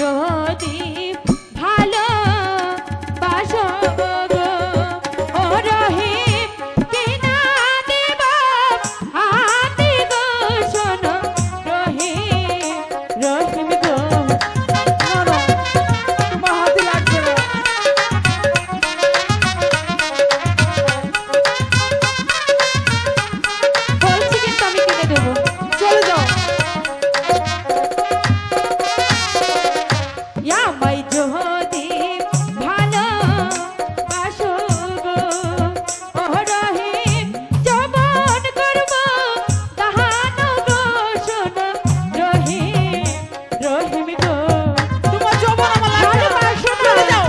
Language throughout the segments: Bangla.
যদি ভালো বাসো গো ও রহিম কিনা দেব হাতে গো শোনো রহিম রহিম গো তোমার হাতে লাগবে না। বলছি কিন্তু আমি কিনে দেবো চলে যাও। আমায় যদি ভালো বাসো গো ও রহিম জবন করব দাহানো গো শোনো রহিম রহিম গো তোমার যৌবন আমার লাগবে না। ভালোবাসো না। চলে যাও।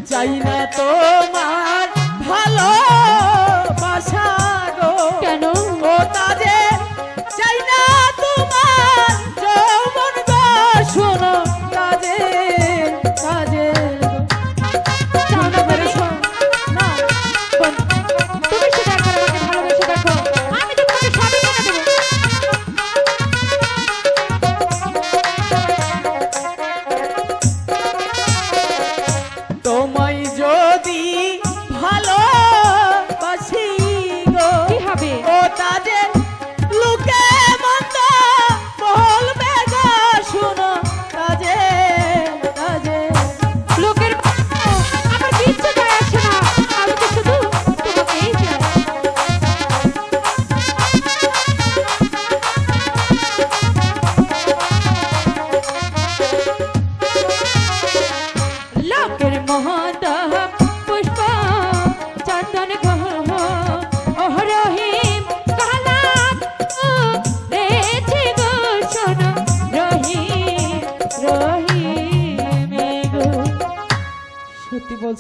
চাই না তোমার ভালোবাসা গো কেন ও তাজে চাই না তোমার যৌবন গো শোনো তাজে তাজে চাও না বলে? না বোন, তুমি শুধু একবার আমাকে ভালোবেসে দেখো আমি তোমাকে সবই কিনে দেবো তোমায় যদি ভালোবাসি গো কি হবে ও তাজে লোকে মন্দ বলবে গো শোনো তাজে তাজে লোকের আমার কিচ্ছু যায় আসে না আমি তো শুধু তোমাকেই চাই লোকের মহত পুষ্প চন্দন গহ ওহ রহিম কালাম রেছে গো শোনো রহিম রহিম গো সত্যি বলছো